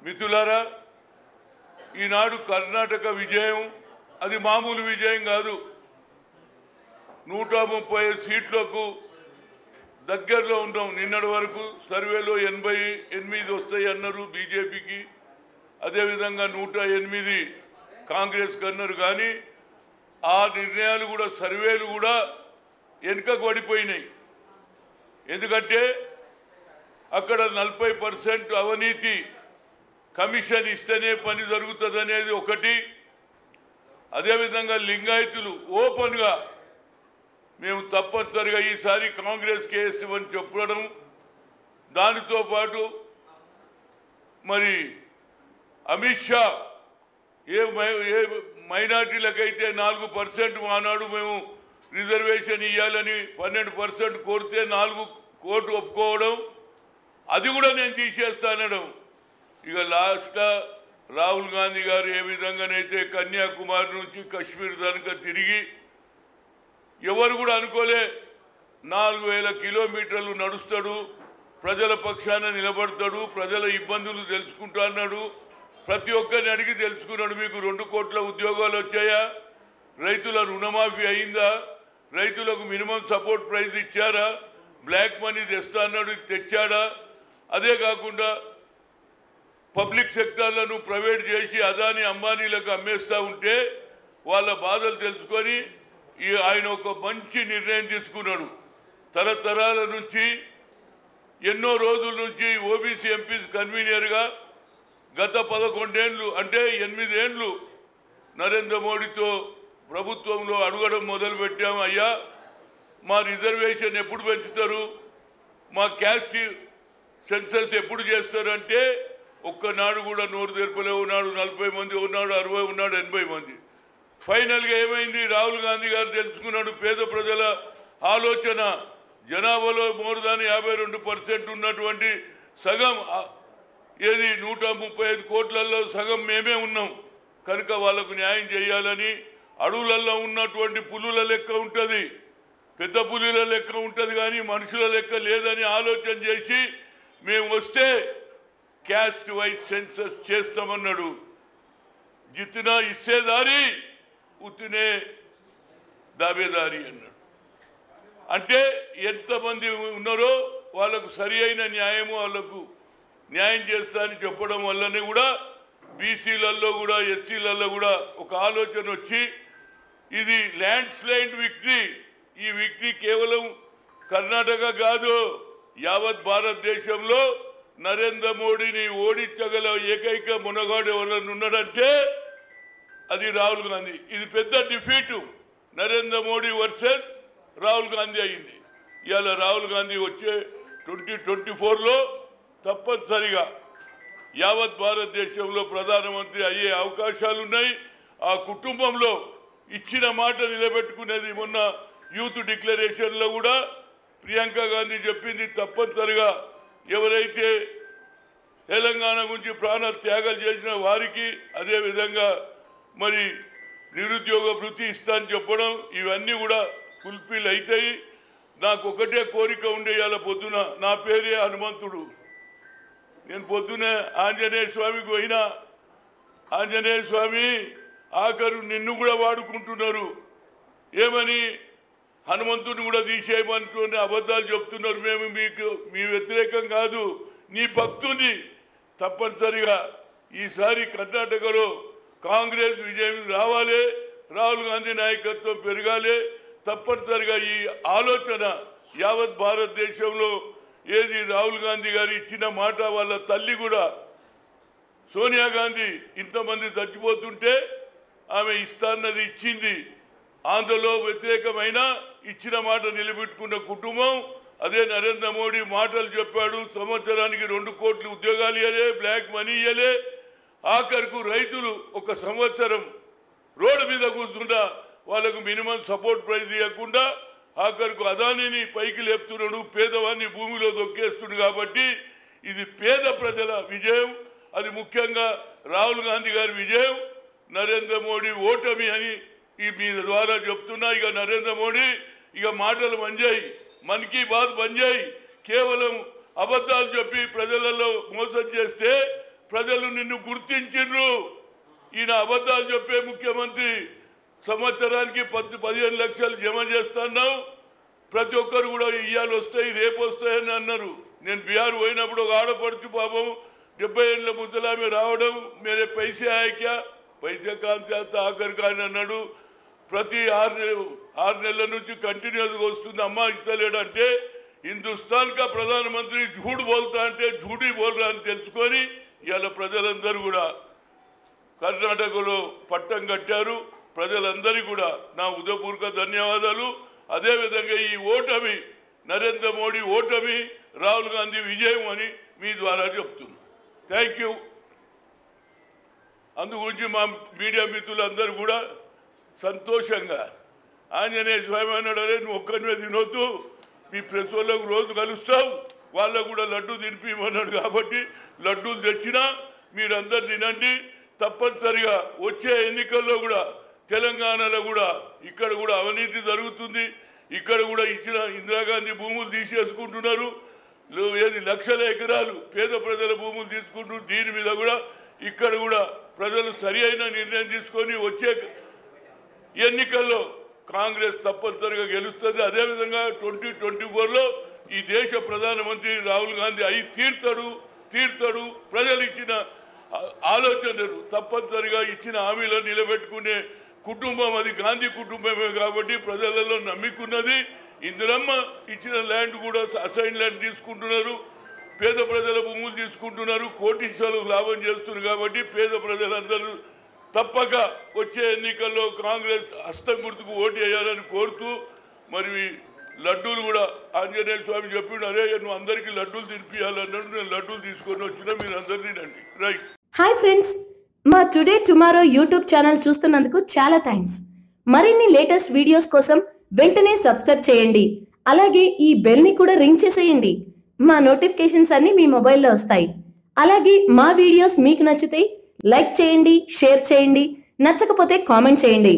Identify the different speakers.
Speaker 1: మిత్రులారా, ఈనాడు కర్ణాటక విజయం అది మామూలు విజయం కాదు. 130 సీట్లకు దగ్గరలో ఉన్నాం. నిన్నటి వరకు సర్వేలో 88 వస్తాయి అన్నారు బీజేపీకి, అదేవిధంగా 108 కాంగ్రెస్ కన్నారు. కానీ ఆ నిర్ణయాలు కూడా సర్వేలు కూడా వెనుకకు పడిపోయినాయి. ఎందుకంటే అక్కడ 40% అవినీతి కమిషన్ ఇస్తేనే పని జరుగుతుంది అనేది ఒకటి. అదేవిధంగా లింగాయతులు ఓపెన్గా మేము తప్పనిసరిగా ఈసారి కాంగ్రెస్ కేసుమని చెప్పడం, దానితో పాటు మరి అమిత్ షా ఏ మైనార్టీలకైతే 4% ఆనాడు మేము రిజర్వేషన్ ఇవ్వాలని 12% కోరితే 4 కోట్లు ఒప్పుకోవడం, అది కూడా నేను తీసేస్తానడం. ఇక లాస్ట్ రాహుల్ గాంధీ గారు ఏ విధంగానైతే కన్యాకుమారి నుంచి కశ్మీర్ దాకా తిరిగి ఎవరు కూడా అనుకోలే 4000 కిలోమీటర్లు నడుస్తాడు, ప్రజల పక్షాన నిలబడతాడు, ప్రజల ఇబ్బందులు తెలుసుకుంటా అన్నాడు. ప్రతి ఒక్కరిని అడిగి తెలుసుకున్నాడు. మీకు 2 కోట్ల ఉద్యోగాలు వచ్చాయా, రైతుల రుణమాఫీ అయిందా, రైతులకు మినిమం సపోర్ట్ ప్రైస్ ఇచ్చారా, బ్లాక్ మనీ తెస్తా అన్నాడు, తెచ్చాడా, అదే కాకుండా పబ్లిక్ సెక్టార్లను ప్రైవేట్ చేసి అదాని అంబానీలకు అమ్మేస్తూ ఉంటే వాళ్ళ బాధలు తెలుసుకొని ఆయన ఒక మంచి నిర్ణయం తీసుకున్నాడు. తరతరాల నుంచి ఎన్నో రోజుల నుంచి ఓబీసీ ఎంపీస్ కన్వీనర్గా గత 11 ఏళ్ళు అంటే 8 ఏళ్ళు నరేంద్ర మోడీతో ప్రభుత్వంలో అడగడం మొదలుపెట్టాము. అయ్యా మా రిజర్వేషన్ ఎప్పుడు పెంచుతారు, మా క్యాస్ట్ సెన్సస్ ఎప్పుడు చేస్తారు అంటే ఒక్కనాడు కూడా నోరు తెరపలే ఉన్నాడు. 40 మంది ఉన్నాడు, 60 ఉన్నాడు, 80 మంది. ఫైనల్గా ఏమైంది, రాహుల్ గాంధీ గారు తెలుసుకున్నాడు పేద ప్రజల ఆలోచన. జనాభాలో మోర్ దాన్ 52% ఉన్నటువంటి సగం ఏది 135 కోట్లలో సగం మేమే ఉన్నాం కనుక వాళ్ళకు న్యాయం చేయాలని అడవులలో ఉన్నటువంటి పులుల లెక్క ఉంటుంది, పెద్ద పులుల లెక్క ఉంటుంది, కానీ మనుషుల లెక్క లేదని ఆలోచన చేసి మేము వస్తే క్యాస్ట్ వైజ్ సెన్సస్ చేస్తామన్నాడు. జిత్నా ఇస్సేదారి ఉత్తినే దాబేదారి అన్నాడు. అంటే ఎంతమంది ఉన్నారో వాళ్ళకు సరి అయిన న్యాయము వాళ్ళకు న్యాయం చేస్తా అని చెప్పడం వల్లనే కూడా బీసీలలో కూడా ఎస్సీలలో కూడా ఒక ఆలోచన వచ్చి ఇది ల్యాండ్ స్లైడ్ విక్టరీ. ఈ విక్టరీ కేవలం కర్ణాటక కాదు, యావత్ భారతదేశంలో నరేంద్ర మోడీని ఓడించగల ఏకైక మునగాడు ఎవరైనా ఉన్నాడంటే అది రాహుల్ గాంధీ. ఇది పెద్ద డిఫీటు, నరేంద్ర మోడీ వర్సెస్ రాహుల్ గాంధీ అయింది. ఇవాళ రాహుల్ గాంధీ వచ్చే 2024లో తప్పనిసరిగా యావత్ భారతదేశంలో ప్రధానమంత్రి అయ్యే అవకాశాలు ఉన్నాయి. ఆ కుటుంబంలో ఇచ్చిన మాట నిలబెట్టుకునేది. మొన్న యూత్ డిక్లరేషన్లో కూడా ప్రియాంక గాంధీ చెప్పింది, తప్పనిసరిగా ఎవరైతే తెలంగాణ గురించి ప్రాణ త్యాగాలు చేసిన వారికి అదేవిధంగా మరి నిరుద్యోగ భృతి ఇస్తా అని చెప్పడం, ఇవన్నీ కూడా ఫుల్ఫిల్ అవుతాయి. నాకు ఒకటే కోరిక ఉండే, ఇవాళ పొద్దున నా పేరే హనుమంతుడు. నేను పొద్దునే ఆంజనేయ స్వామికి పోయినా, ఆంజనేయ స్వామి ఆఖరు నిన్ను కూడా వాడుకుంటున్నారు, ఏమని హనుమంతుడిని కూడా తీసేయమంటున్న అబద్ధాలు చెప్తున్నారు. మేము మీ వ్యతిరేకం కాదు, నీ భక్తుని. తప్పనిసరిగా ఈసారి కర్ణాటకలో కాంగ్రెస్ విజయం రావాలి, రాహుల్ గాంధీ నాయకత్వం పెరగాలి. తప్పనిసరిగా ఈ ఆలోచన యావత్ భారతదేశంలో ఏది రాహుల్ గాంధీ గారు ఇచ్చిన మాట, వాళ్ళ తల్లి కూడా సోనియా గాంధీ ఇంతమంది చచ్చిపోతుంటే ఆమె ఇస్తాన్నది ఇచ్చింది. ఆంధ్రలో వ్యతిరేకమైన ఇచ్చిన మాట నిలబెట్టుకున్న కుటుంబం. అదే నరేంద్ర మోడీ మాటలు చెప్పాడు, సంవత్సరానికి 2 కోట్ల ఉద్యోగాలు ఇవ్వలే, బ్లాక్ మనీ ఇవ్వలే, ఆఖరుకు రైతులు ఒక సంవత్సరం రోడ్డు మీద కూర్చుంటా వాళ్ళకు మినిమం సపోర్ట్ ప్రైజ్ ఇవ్వకుండా ఆఖరుకు అదానిని పైకి లేపుతున్నాడు, పేదవాన్ని భూమిలో దొక్కేస్తున్నాడు. కాబట్టి ఇది పేద ప్రజల విజయం, అది ముఖ్యంగా రాహుల్ గాంధీ గారి విజయం, నరేంద్ర మోడీ ఓటమి అని ఈ మీ ద్వారా చెప్తున్నా. ఇక నరేంద్ర మోడీ ఇక మాటలు బంద్ చేయి, మన్ కీ బాత్ బంద్ చేయి, కేవలం అబద్ధాలు చెప్పి ప్రజలలో మోసం చేస్తే ప్రజలు నిన్ను గుర్తించిండ్రు. ఈయన అబద్ధాలు చెప్పే ముఖ్యమంత్రి. సంవత్సరానికి 15 లక్షలు జమ చేస్తున్నావు, ప్రతి ఒక్కరు కూడా ఇయ్యాలు వస్తాయి రేపు వస్తాయని అన్నారు. నేను బీహార్ పోయినప్పుడు ఒక ఆడపడుచు పాపం 70 ఏళ్ళ ముసలామె రావడం, మేరే పైసే ఆయక్యా పైసే కాంత ఆఖరి కానీ అన్నాడు. ప్రతి 6 నెలల నుంచి కంటిన్యూస్గా వస్తుంది, అమ్మ ఇస్తలేడంటే హిందుస్థాన్ కా ప్రధానమంత్రి झूठ बोलता అంటే झूठी बोल रहा అని తెలుసుకొని ఇవాళ ప్రజలందరూ కూడా కర్ణాటకలో పట్టం కట్టారు. ప్రజలందరికీ కూడా నా ఉదయపూర్వక ధన్యవాదాలు. అదేవిధంగా ఈ ఓటమి నరేంద్ర మోడీ ఓటమి, రాహుల్ గాంధీ విజయం అని మీ ద్వారా చెప్తున్నా. Thank you. అందు గురించి మా మీడియా మిత్రులందరూ కూడా సంతోషంగా ఆంజనేయ స్వామి అన్నాడు, అరే నువ్వు ఒక్కరినే తినొద్దు, మీ ప్రెస్ వాళ్ళకు రోజు కలుస్తావు, వాళ్ళకు కూడా లడ్డు తినిపిమన్నాడు. కాబట్టి లడ్డూలు తెచ్చినా మీరందరు తినండి. తప్పనిసరిగా వచ్చే ఎన్నికల్లో కూడా తెలంగాణలో కూడా ఇక్కడ కూడా అవినీతి జరుగుతుంది. ఇక్కడ కూడా ఇచ్చిన ఇందిరాగాంధీ భూములు తీసేసుకుంటున్నారు. ఏది లక్షల ఎకరాలు పేద ప్రజల భూములు తీసుకుంటున్నారు. దీని మీద కూడా ఇక్కడ కూడా ప్రజలు సరి అయిన నిర్ణయం తీసుకొని వచ్చే ఎన్నికల్లో కాంగ్రెస్ తప్పనిసరిగా గెలుస్తుంది. అదేవిధంగా 2024లో ఈ దేశ ప్రధానమంత్రి రాహుల్ గాంధీ అయి తీర్తాడు. ప్రజలు ఇచ్చిన ఆలోచనలు తప్పనిసరిగా ఇచ్చిన హామీలను నిలబెట్టుకునే కుటుంబం అది గాంధీ కుటుంబమే. కాబట్టి ప్రజలలో నమ్మికున్నది. ఇందిరమ్మ ఇచ్చిన ల్యాండ్ కూడా అసైన్ ల్యాండ్ తీసుకుంటున్నారు, పేద ప్రజల భూములు తీసుకుంటున్నారు, కోటీశ్వరులకు లాభం చేస్తున్నారు. కాబట్టి పేద ప్రజలందరూ తప్పక వచ్చే ఎన్నికల్లో కాంగ్రెస్ హస్తం గుర్తుకు ఓటు వేయాలని కోరుతూ, మరి లడ్డూలు కూడా ఆంజనేయ స్వామి చెప్పిండు, అరే నువ్వు అందరికీ లడ్డూలు తినిపించాలన్నాడు. నేను లడ్డూలు తీసుకొని వచ్చినా మీరు అందరు తినండి. రైట్.
Speaker 2: హాయ్ ఫ్రెండ్స్, మా టుడే టుమారో యూట్యూబ్ ఛానల్ చూస్తున్నందుకు చాలా థ్యాంక్స్. మరిన్ని లేటెస్ట్ వీడియోస్ కోసం వెంటనే సబ్స్క్రైబ్ చేయండి. అలాగే ఈ బెల్ ని కూడా రింగ్ చేసేయండి. మా నోటిఫికేషన్స్ అన్ని మీ మొబైల్లో వస్తాయి. అలాగే మా వీడియోస్ మీకు నచ్చితే లైక్ చేయండి, షేర్ చేయండి, నచ్చకపోతే కామెంట్ చేయండి.